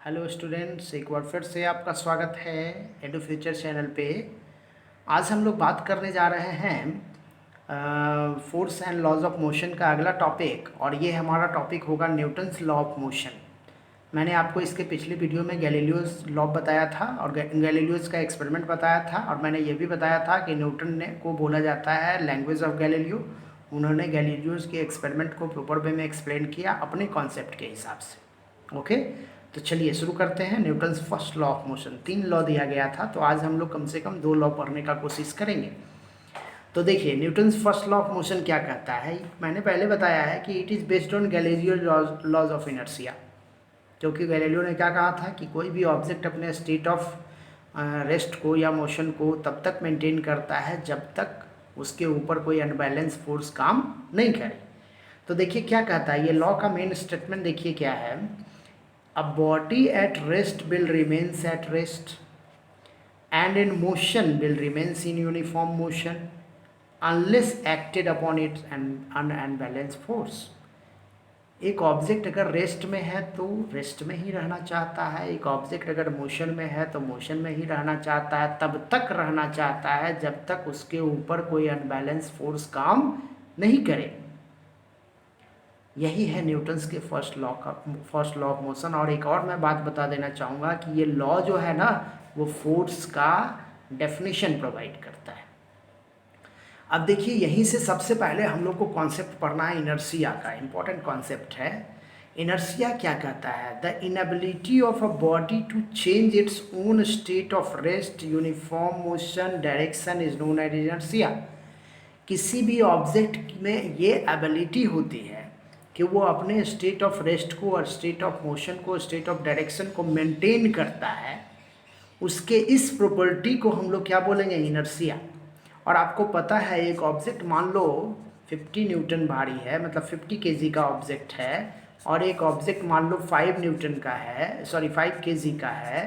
Hello students, एक बार फिर से आपका स्वागत है एडू फ्यूचर चैनल पे। आज हम लोग बात करने जा रहे हैं force and laws of motion का अगला टॉपिक, और ये हमारा टॉपिक होगा न्यूटन्स लॉ ऑफ मोशन। मैंने आपको इसके पिछले वीडियो में गैलीलियोस लॉ बताया था और गैलीलियोस का एक्सपेरिमेंट बताया था, और मैंने ये भी बताया था कि न्यूटन ने को बोला जाता है लैंग्वेज ऑफ गैलीलियो। उन्होंने गैलीलियोस के एक्सपेरिमेंट को प्रॉपर वे में एक्सप्लेन किया अपने कॉन्सेप्ट के हिसाब से। ओके, तो चलिए शुरू करते हैं। Newton's first law of motion, 3 law दिया गया था, तो आज हम लोग कम से कम 2 लॉ पढ़ने का कोशिश करेंगे। तो देखिए, Newton's first law of motion क्या कहता है। मैंने पहले बताया है कि it is based on Galileo laws of inertia, क्योंकि गैलीलियो ने क्या कहा था कि कोई भी ऑब्जेक्ट अपने स्टेट ऑफ रेस्ट को या मोशन को तब तक मेंटेन करता है जब तक उसके ऊपर कोई अनबैलेंस फोर्स काम नहीं करे। तो देखिए क्या कहता है, ये लॉ का मेन स्टेटमेंट देखिए क्या है। A body at rest will remains at rest, and in motion will remains in uniform motion unless acted upon it an unbalanced force। एक ऑब्जेक्ट अगर रेस्ट में है तो रेस्ट में ही रहना चाहता है, एक ऑब्जेक्ट अगर मोशन में है तो मोशन में ही रहना चाहता है, तब तक रहना चाहता है जब तक उसके ऊपर कोई अनबैलेंस फोर्स काम नहीं करे। यही है न्यूटन्स के फर्स्ट लॉ ऑफ मोशन। और एक और मैं बात बता देना चाहूँगा कि ये लॉ जो है ना, वो फोर्स का डेफिनेशन प्रोवाइड करता है। अब देखिए, यहीं से सबसे पहले हम लोग को कॉन्सेप्ट पढ़ना है इनर्शिया का। इम्पॉर्टेंट कॉन्सेप्ट है। इनर्शिया क्या कहता है? The inability of a body to change its own state of rest, uniform motion, direction is known as inertia. किसी भी ऑब्जेक्ट में ये एबिलिटी होती है कि वो अपने स्टेट ऑफ रेस्ट को और स्टेट ऑफ मोशन को, स्टेट ऑफ डायरेक्शन को मेंटेन करता है। उसके इस प्रॉपर्टी को हम लोग क्या बोलेंगे? इनर्शिया। और आपको पता है, एक ऑब्जेक्ट मान लो 50 न्यूटन भारी है, मतलब 50 केजी का ऑब्जेक्ट है, और एक ऑब्जेक्ट मान लो 5 न्यूटन का है, सॉरी 5 केजी का है,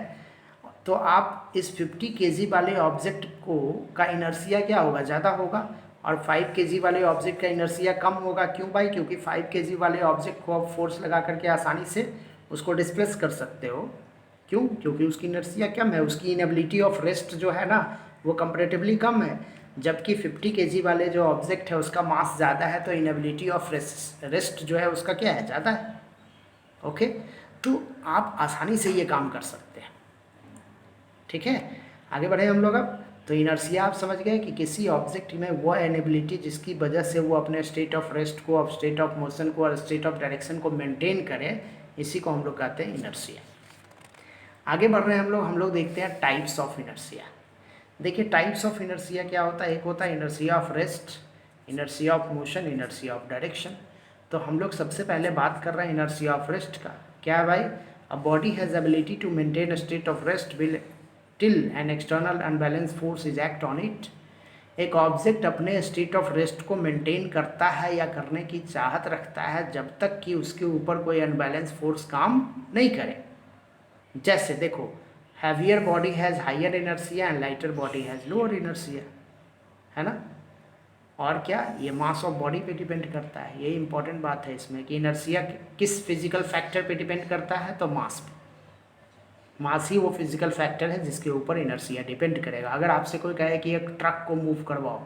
तो आप इस 50 केजी वाले ऑब्जेक्ट को का इनर्शिया क्या होगा? ज़्यादा होगा, और 5 केजी वाले ऑब्जेक्ट का इनर्शिया कम होगा। क्यों भाई? क्योंकि 5 केजी वाले ऑब्जेक्ट को आप फोर्स लगा करके आसानी से उसको डिस्प्लेस कर सकते हो। क्यों? क्योंकि उसकी इनर्शिया कम है, उसकी इनएबिलिटी ऑफ रेस्ट जो है ना, वो कंपैरेटिवली कम है। जबकि 50 केजी वाले जो ऑब्जेक्ट है उसका मास ज़्यादा है, तो इनएबिलिटी ऑफ रेस्ट जो है उसका क्या है? ज़्यादा है। ओके, तो आप आसानी से ये काम कर सकते हैं। ठीक है, आगे बढ़े हम लोग अब। तो इनर्शिया आप समझ गए कि किसी ऑब्जेक्ट में वो एनेबिलिटी जिसकी वजह से वो अपने स्टेट ऑफ रेस्ट को, अब स्टेट ऑफ मोशन को और स्टेट ऑफ डायरेक्शन को मेंटेन करे, इसी को हम लोग कहते हैं इनर्शिया। आगे बढ़ रहे हैं हम लोग देखते हैं टाइप्स ऑफ इनर्शिया। देखिए, टाइप्स ऑफ इनर्शिया क्या होता है। एक होता है inertia of rest, inertia of motion, inertia of direction. तो हम लोग सबसे पहले बात कर रहे हैं इनर्शिया ऑफ रेस्ट का। क्या है भाई? A body has ability to maintain state of rest will till an external unbalance force is act on it. एक ऑब्जेक्ट अपने स्टेट ऑफ रेस्ट को मेंटेन करता है या करने की चाहत रखता है जब तक कि उसके ऊपर कोई अनबैलेंस फोर्स काम नहीं करे। जैसे देखो, heavier body has higher inertia and lighter body has lower inertia, है ना। और क्या, ये मास ऑफ बॉडी पे डिपेंड करता है। ये इंपॉर्टेंट बात है इसमें कि इनर्शिया किस फिजिकल फैक्टर पे डिपेंड करता है? तो मास पे। मास ही वो फिजिकल फैक्टर है जिसके ऊपर इनर्शिया डिपेंड करेगा। अगर आपसे कोई कहे कि एक ट्रक को मूव करवाओ,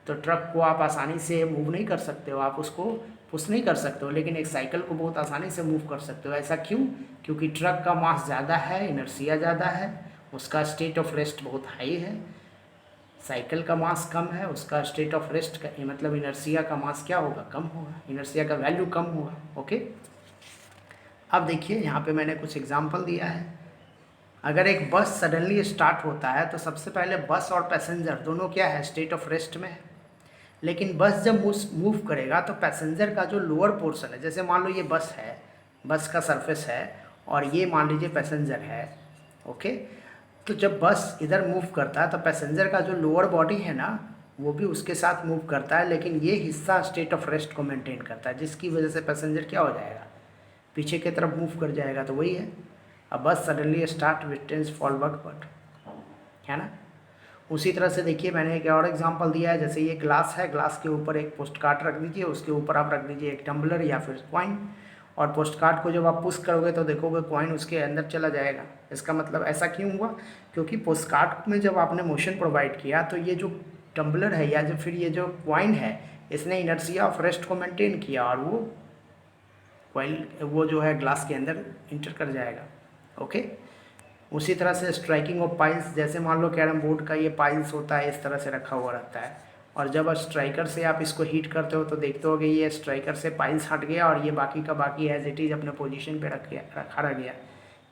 तो ट्रक को आप आसानी से मूव नहीं कर सकते हो, आप उसको पुश नहीं कर सकते हो, लेकिन एक साइकिल को बहुत आसानी से मूव कर सकते हो। ऐसा क्यों? क्योंकि ट्रक का मास ज़्यादा है, इनर्शिया ज़्यादा है, उसका स्टेट ऑफ रेस्ट बहुत हाई है। साइकिल का मास कम है, उसका स्टेट ऑफ रेस्ट का मतलब इनर्शिया का मास क्या होगा? कम होगा, इनर्शिया का वैल्यू कम होगा। ओके, अब देखिए यहाँ पे मैंने कुछ एग्जांपल दिया है। अगर एक बस सडनली स्टार्ट होता है तो सबसे पहले बस और पैसेंजर दोनों क्या है? स्टेट ऑफ रेस्ट में है। लेकिन बस जब मूव करेगा तो पैसेंजर का जो लोअर पोर्शन है, जैसे मान लो ये बस है, बस का सरफेस है, और ये मान लीजिए पैसेंजर है। ओके, तो जब बस इधर मूव करता है तो पैसेंजर का जो लोअर बॉडी है ना, वो भी उसके साथ मूव करता है, लेकिन ये हिस्सा स्टेट ऑफ रेस्ट को मेंटेन करता है, जिसकी वजह से पैसेंजर क्या हो जाएगा? पीछे की तरफ मूव कर जाएगा। तो वही है, अब bus suddenly start with tends fall backward, है ना। उसी तरह से देखिए, मैंने एक और एग्जांपल दिया है। जैसे ये ग्लास है, ग्लास के ऊपर एक पोस्ट कार्ड रख दीजिए, उसके ऊपर आप रख दीजिए एक टम्बलर या फिर कॉइन, और पोस्ट कार्ड को जब आप पुश करोगे तो देखोगे कॉइन उसके अंदर चला जाएगा। इसका मतलब ऐसा क्यों हुआ? क्योंकि पोस्ट कार्ड में जब आपने मोशन प्रोवाइड किया तो ये जो टम्बलर है या जो फिर ये जो कॉइन है इसने इनर्शिया ऑफ रेस्ट को मेंटेन किया और वो कॉइन वो जो है ग्लास के अंदर इंटर कर जाएगा। ओके, उसी तरह से स्ट्राइकिंग ऑफ पाइल्स, जैसे मान लो कैरम बोर्ड का ये पाइल्स होता है इस तरह से रखा हुआ रहता है और जब स्ट्राइकर से आप इसको हीट करते हो तो देखते हो कि ये स्ट्राइकर से पाइल्स हट गया और ये बाकी का बाकी एज इट इज़ अपने पोजीशन पे रखा रह गया।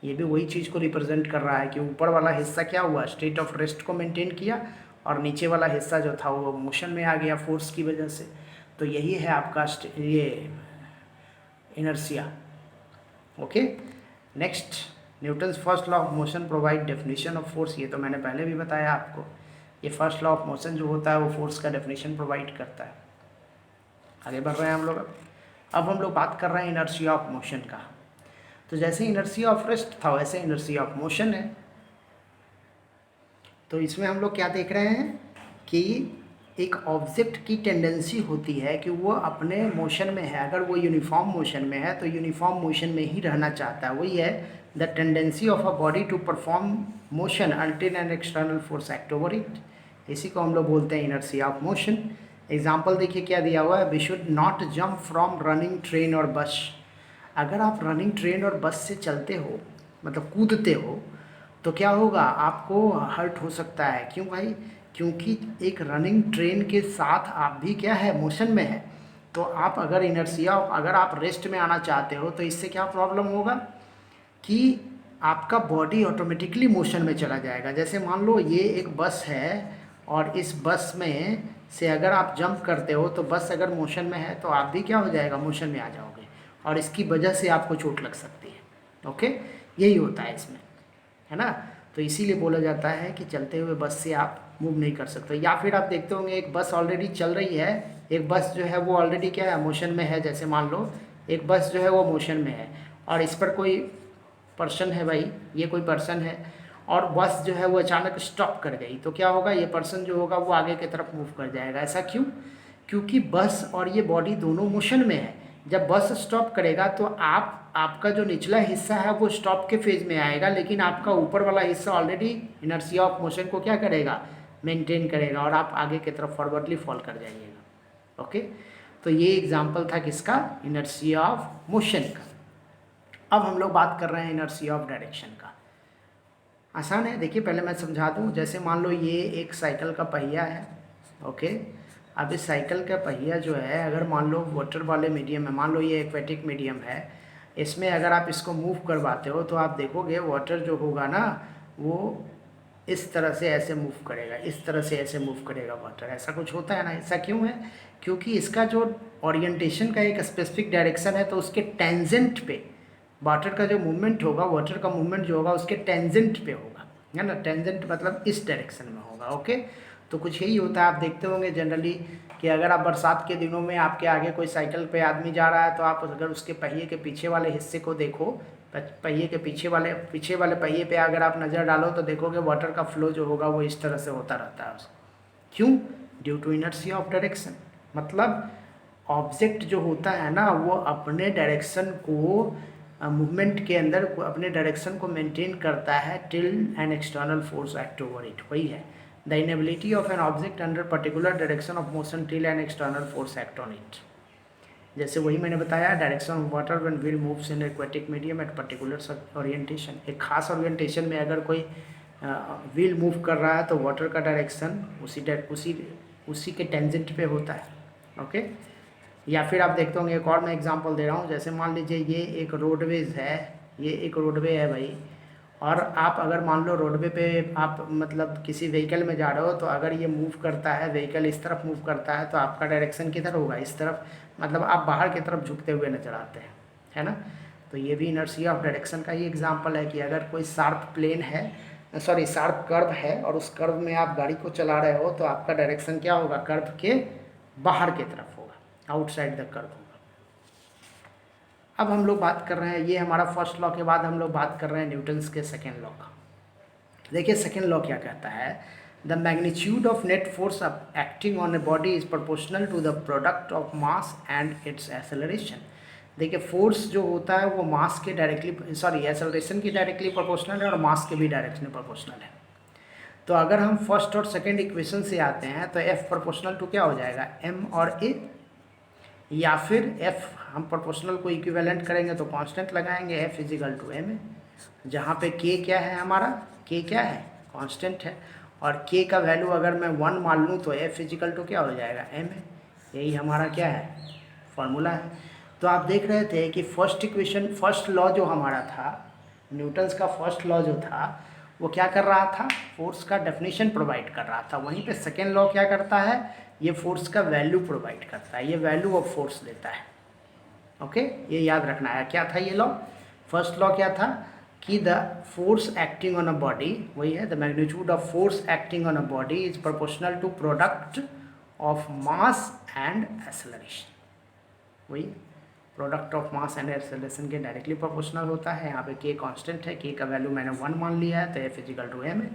ये भी वही चीज़ को रिप्रेजेंट कर रहा है कि ऊपर वाला हिस्सा क्या हुआ, स्टेट ऑफ रेस्ट को मेंटेन किया और नीचे वाला हिस्सा जो था वो मोशन में आ गया फोर्स की वजह से। तो यही है आपका ये inertia. Okay, next, Newton's first law of motion provide definition of force. ये तो मैंने पहले भी बताया आपको। ये फर्स्ट लॉ ऑफ मोशन जो होता है वो फोर्स का डेफिनेशन प्रोवाइड करता है। आगे बढ़ रहे हैं हम लोग। अब हम लोग बात कर रहे हैं इनर्शिया ऑफ मोशन का। तो जैसे इनर्शिया ऑफ रेस्ट था वैसे इनर्शिया ऑफ मोशन है। तो इसमें हम लोग क्या देख रहे हैं कि एक ऑब्जेक्ट की टेंडेंसी होती है कि वो अपने मोशन में है, अगर वो यूनिफॉर्म मोशन में है तो यूनिफॉर्म मोशन में ही रहना चाहता है। वही है the tendency of a body to perform motion until an external force act over it. इसी को हम लोग बोलते हैं इनर्शिया ऑफ मोशन। एग्जाम्पल देखिए क्या दिया हुआ है, we should not jump from running train और बस। अगर आप रनिंग ट्रेन और बस से चलते हो, मतलब कूदते हो, तो क्या होगा, आपको हर्ट हो सकता है। क्यों भाई? क्योंकि एक रनिंग ट्रेन के साथ आप भी क्या है, मोशन में है। तो आप अगर इनर्शिया, अगर आप रेस्ट में आना चाहते हो तो इससे क्या प्रॉब्लम होगा कि आपका बॉडी ऑटोमेटिकली मोशन में चला जाएगा। जैसे मान लो ये एक बस है और इस बस में से अगर आप जंप करते हो तो बस अगर मोशन में है तो आप भी क्या हो जाएगा, मोशन में आ जाओगे और इसकी वजह से आपको चोट लग सकती है। ओके, यही होता है इसमें, है ना। तो इसीलिए बोला जाता है कि चलते हुए बस से आप मूव नहीं कर सकते। या फिर आप देखते होंगे एक बस ऑलरेडी चल रही है, एक बस जो है वो ऑलरेडी क्या है, मोशन में है। जैसे मान लो एक बस जो है वो मोशन में है और इस पर कोई पर्सन है, भाई ये कोई पर्सन है और बस जो है वो अचानक स्टॉप कर गई, तो क्या होगा, ये पर्सन जो होगा वो आगे की तरफ मूव कर जाएगा। ऐसा क्यों? क्योंकि बस और ये बॉडी दोनों मोशन में है। जब बस स्टॉप करेगा तो आपका जो निचला हिस्सा है वो स्टॉप के फेज में आएगा, लेकिन आपका ऊपर वाला हिस्सा ऑलरेडी इनर्शिया ऑफ मोशन को क्या करेगा, मेंटेन करेगा और आप आगे की तरफ फॉरवर्डली फॉल कर जाइएगा। ओके, तो ये एग्जांपल था किसका, इनर्शिया ऑफ मोशन का। अब हम लोग बात कर रहे हैं इनर्शिया ऑफ डायरेक्शन का। आसान है, देखिए पहले मैं समझा दूं। जैसे मान लो ये एक साइकिल का पहिया है। ओके, अब इस साइकिल का पहिया जो है, अगर मान लो वाटर वाले मीडियम में, मान लो ये एक्वेटिक मीडियम है, इसमें अगर आप इसको मूव करवाते हो तो आप देखोगे वाटर जो होगा ना वो इस तरह से ऐसे मूव करेगा, इस तरह से ऐसे मूव करेगा वाटर। ऐसा कुछ होता है ना। ऐसा क्यों है? क्योंकि इसका जो ओरिएंटेशन का एक स्पेसिफिक डायरेक्शन है, तो उसके टेंजेंट पे वाटर का जो मूवमेंट होगा, वाटर का मूवमेंट जो होगा उसके टेंजेंट पे होगा, है ना। टेंजेंट मतलब इस डायरेक्शन में होगा। ओके, तो कुछ यही होता है। आप देखते होंगे जनरली कि अगर आप बरसात के दिनों में आपके आगे कोई साइकिल पे आदमी जा रहा है तो आप अगर उसके पहिए के पीछे वाले हिस्से को देखो, पहिए के पीछे वाले पहिए पे अगर आप नज़र डालो तो देखोगे वाटर का फ्लो जो होगा वो इस तरह से होता रहता है। क्यों? Due to inertia of direction. मतलब ऑब्जेक्ट जो होता है ना वो अपने डायरेक्शन को मूवमेंट के अंदर अपने डायरेक्शन को मेंटेन करता है till an external force act over it. वही है the inability of an object under particular direction of motion till an external force act on it. जैसे वही मैंने बताया, direction of water when wheel moves in aquatic medium at particular orientation. एक खास orientation में अगर कोई व्हील मूव कर रहा है तो वाटर का डायरेक्शन उसी के टेंजेंट पे होता है। ओके, या फिर आप देखते होंगे, एक और मैं एग्जांपल दे रहा हूँ। जैसे मान लीजिए ये एक रोडवेज है, ये एक रोडवे है भाई, और आप अगर मान लो रोडवे पे आप मतलब किसी व्हीकल में जा रहे हो तो अगर ये मूव करता है, व्हीकल इस तरफ मूव करता है तो आपका डायरेक्शन किधर होगा, इस तरफ, मतलब आप बाहर की तरफ झुकते हुए नजर आते हैं, है ना। तो ये भी इनर्शिया ऑफ डायरेक्शन का ही एग्जाम्पल है कि अगर कोई शार्प प्लेन है, सॉरी शार्प कर्व है और उस कर्व में आप गाड़ी को चला रहे हो तो आपका डायरेक्शन क्या होगा, कर्व के बाहर की तरफ होगा, आउटसाइड द कर्व होगा। अब हम लोग बात कर रहे हैं, ये हमारा फर्स्ट लॉ के बाद हम लोग बात कर रहे हैं न्यूटन्स के सेकेंड लॉ का। देखिए सेकेंड लॉ क्या कहता है, the magnitude of net force acting on a body is proportional to the product of mass and its acceleration. देखिए फोर्स जो होता है वो मास के डायरेक्टली सॉरी एक्सेलरेशन की डायरेक्टली प्रोपोर्शनल है और मास के भी डायरेक्टली प्रोपोर्शनल है। तो अगर हम फर्स्ट और सेकंड इक्वेशन से आते हैं तो F प्रोपोर्शनल टू क्या हो जाएगा, M और A, या फिर F हम प्रोपोर्शनल को इक्विवेलेंट करेंगे तो कांस्टेंट लगाएंगे F इजिकल टू M है, जहाँ पे K क्या है हमारा, K क्या है, कांस्टेंट है, और K का वैल्यू अगर मैं 1 मान लूँ तो F इजिकल टू क्या हो जाएगा, M है। यही हमारा क्या है, फॉर्मूला है। तो आप देख रहे थे कि फर्स्ट इक्वेशन, फर्स्ट लॉ जो हमारा था, न्यूटन्स का फर्स्ट लॉ जो था वो क्या कर रहा था, फोर्स का डेफिनेशन प्रोवाइड कर रहा था। वहीं पे सेकेंड लॉ क्या करता है, ये फोर्स का वैल्यू प्रोवाइड करता है, ये वैल्यू ऑफ फोर्स देता है। ओके, ये याद रखना है। क्या था ये लॉ, फर्स्ट लॉ क्या था कि the force acting on a body, वही है, the magnitude of force acting on a body is proportional to product of mass and acceleration. वही product of mass and acceleration के डायरेक्टली प्रोपोर्शनल होता है। यहाँ पे के कांस्टेंट है, के का वैल्यू मैंने 1 मान लिया है, तो F इजिकल टू M है।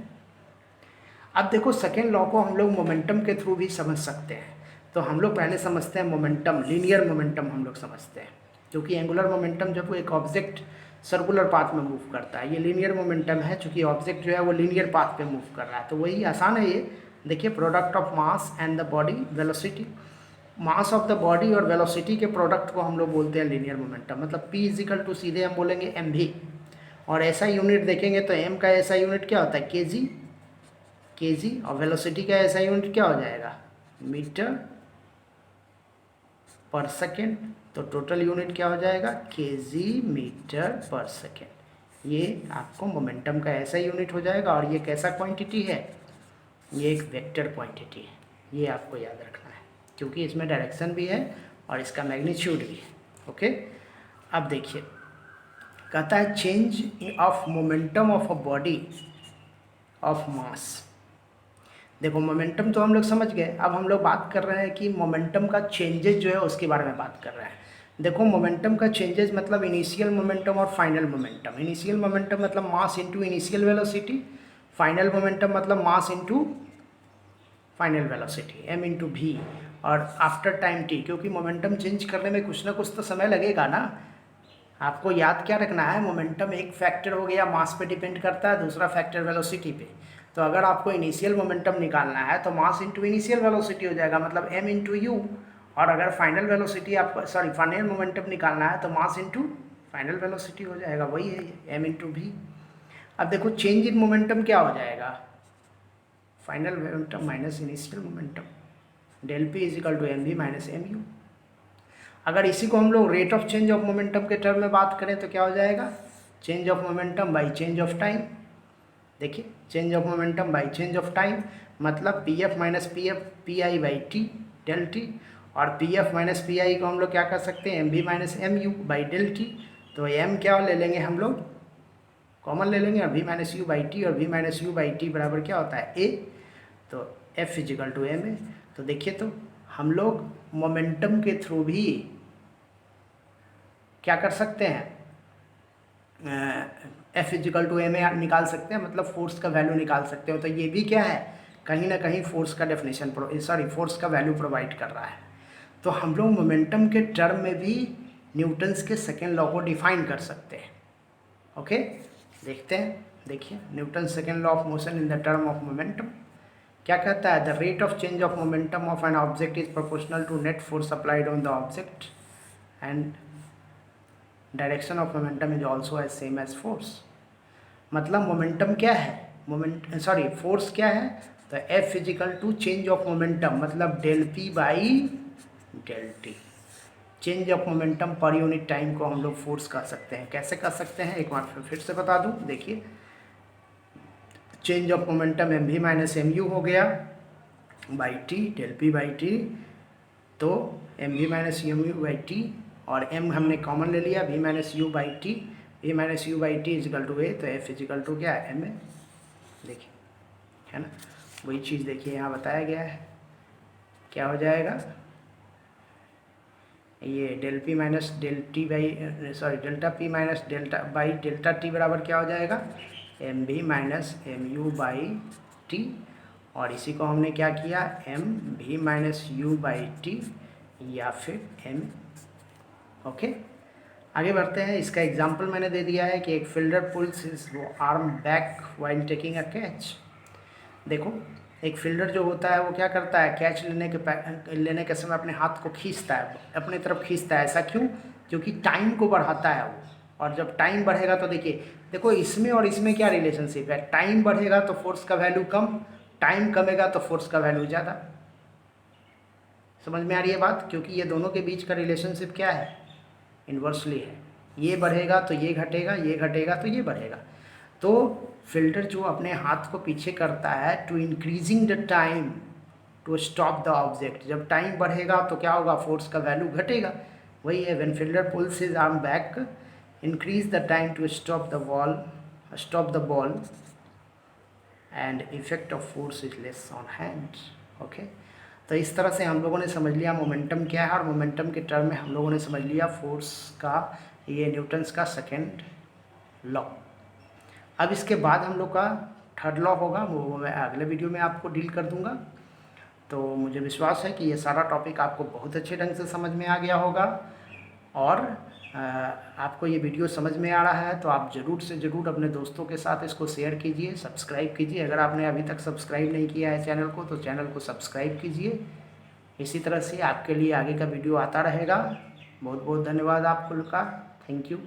अब देखो सेकेंड लॉ को हम लोग मोमेंटम के थ्रू भी समझ सकते हैं। तो हम लोग पहले समझते हैं मोमेंटम, लीनियर मोमेंटम हम लोग समझते हैं, क्योंकि एंगुलर मोमेंटम जब एक ऑब्जेक्ट सर्कुलर पाथ में मूव करता है, ये लीनियर मोमेंटम है, चूँकि ऑब्जेक्ट जो है वो लीनियर पाथ पे मूव कर रहा है। तो वही आसान है ये, देखिए product of mass and the body velocity, mass of the body और वेलोसिटी के प्रोडक्ट को हम लोग बोलते हैं लीनियर मोमेंटम। मतलब P इजिकल टू सीधे हम बोलेंगे mv, और ऐसा यूनिट देखेंगे तो m का ऐसा यूनिट क्या होता है, kg, और वेलोसिटी का ऐसा यूनिट क्या हो जाएगा, मीटर पर सेकेंड। तो टोटल यूनिट क्या हो जाएगा, kg मीटर पर सेकेंड। ये आपको मोमेंटम का ऐसा यूनिट हो जाएगा। और ये कैसा क्वांटिटी है, ये एक वेक्टर क्वांटिटी है, ये आपको याद रखना है, क्योंकि इसमें डायरेक्शन भी है और इसका मैग्नीट्यूड भी है। ओके, अब देखिए कहता है change of momentum of a body of mass. देखो मोमेंटम तो हम लोग समझ गए, अब हम लोग बात कर रहे हैं कि मोमेंटम का चेंजेस जो है उसके बारे में बात कर रहे हैं। देखो मोमेंटम का चेंजेस मतलब इनिशियल मोमेंटम और फाइनल मोमेंटम। इनिशियल मोमेंटम मतलब mass into initial velocity, final momentum मतलब mass into final velocity m into भी, और आफ्टर टाइम t, क्योंकि मोमेंटम चेंज करने में कुछ ना कुछ तो समय लगेगा ना। आपको याद क्या रखना है, मोमेंटम एक फैक्टर हो गया मास पे डिपेंड करता है, दूसरा फैक्टर वेलोसिटी पे। तो अगर आपको इनिशियल मोमेंटम निकालना है तो मास इंटू इनिशियल वेलोसिटी हो जाएगा, मतलब m इंटू यू। और अगर फाइनल वेलोसिटी आपको सॉरी फाइनल मोमेंटम निकालना है तो मास इंटू फाइनल वेलोसिटी हो जाएगा, वही है m इंटू भी। अब देखो चेंज इन मोमेंटम क्या हो जाएगा, final momentum minus initial momentum, del P equal to M V minus M U. अगर इसी को हम लोग rate of change of momentum के टर्म में बात करें तो क्या हो जाएगा, change of momentum by change of time. देखिए change of momentum by change of time मतलब P F minus P F P I by T del T, और पी एफ माइनस पी आई को हम लोग क्या कर सकते हैं, M V minus M U by del T. तो एम क्या ले लेंगे हम लोग, कॉमन ले लेंगे, और V minus U by T, और V minus U by T बराबर क्या होता है, ए। तो एफ इजिकल टू एम है। तो देखिए तो हम लोग मोमेंटम के थ्रू भी क्या कर सकते हैं, F equal to M A निकाल सकते हैं, मतलब फोर्स का वैल्यू निकाल सकते हो। तो ये भी क्या है, कहीं ना कहीं फोर्स का डेफिनेशन फोर्स का वैल्यू प्रोवाइड कर रहा है। तो हम लोग मोमेंटम के टर्म में भी न्यूटन्स के सेकेंड लॉ को डिफाइन कर सकते हैं। ओके, देखते हैं, देखिए Newton second law of motion in the term of momentum क्या कहता है, the rate of change of momentum of an object is proportional to net force applied on the object and direction of momentum is also as same as force. मतलब momentum क्या है, force क्या है, तो F equal to change of momentum मतलब del P by del T. Change of momentum per unit time को हम लोग फोर्स कर सकते हैं। कैसे कर सकते हैं, एक बार फिर से बता दूं, देखिए change of momentum M V minus M U हो गया by T del P by T, तो M V minus M U by T, और m हमने कॉमन ले लिया, v minus U by T, v minus U by T equal to A, तो f is equal to क्या है, m है। देखिए है ना, वही चीज़ देखिए यहाँ बताया गया है, क्या हो जाएगा, ये del P minus del T by delta P minus delta by delta T बराबर क्या हो जाएगा, M V minus M U by T, और इसी को हमने क्या किया, M V minus U by T या फिर एम। ओके, आगे बढ़ते हैं। इसका एग्जाम्पल मैंने दे दिया है कि एक fielder pulls his arm back while taking a catch. देखो, एक फील्डर जो होता है वो क्या करता है, कैच लेने के समय अपने हाथ को खींचता है, अपने तरफ खींचता है। ऐसा क्यों? क्योंकि टाइम को बढ़ाता है वो। और जब टाइम बढ़ेगा तो देखो इसमें और इसमें क्या रिलेशनशिप है। टाइम बढ़ेगा तो फोर्स का वैल्यू कम, टाइम कमेगा तो फोर्स का वैल्यू ज़्यादा। समझ में आ रही है बात? क्योंकि ये दोनों के बीच का रिलेशनशिप क्या है, इन्वर्सली है। ये बढ़ेगा तो ये घटेगा, ये घटेगा तो ये बढ़ेगा। तो फिल्टर जो अपने हाथ को पीछे करता है to increasing the time to stop the object. जब टाइम बढ़ेगा तो क्या होगा, फोर्स का वैल्यू घटेगा। वही है, when fielder pulls his arm back increase the time to stop the ball and effect of force is less on hand. Okay, तो इस तरह से हम लोगों ने समझ लिया मोमेंटम क्या है, और मोमेंटम के टर्म में हम लोगों ने समझ लिया फोर्स का, ये न्यूटन्स का सेकेंड लॉ। अब इसके बाद हम लोग का थर्ड लॉ होगा, वो मैं अगले वीडियो में आपको डील कर दूंगा। तो मुझे विश्वास है कि ये सारा टॉपिक आपको बहुत अच्छे ढंग से समझ में आ गया होगा, और आपको ये वीडियो समझ में आ रहा है तो आप ज़रूर से ज़रूर अपने दोस्तों के साथ इसको शेयर कीजिए, सब्सक्राइब कीजिए। अगर आपने अभी तक सब्सक्राइब नहीं किया है चैनल को तो चैनल को सब्सक्राइब कीजिए। इसी तरह से आपके लिए आगे का वीडियो आता रहेगा। बहुत बहुत धन्यवाद आप लोग का। Thank you.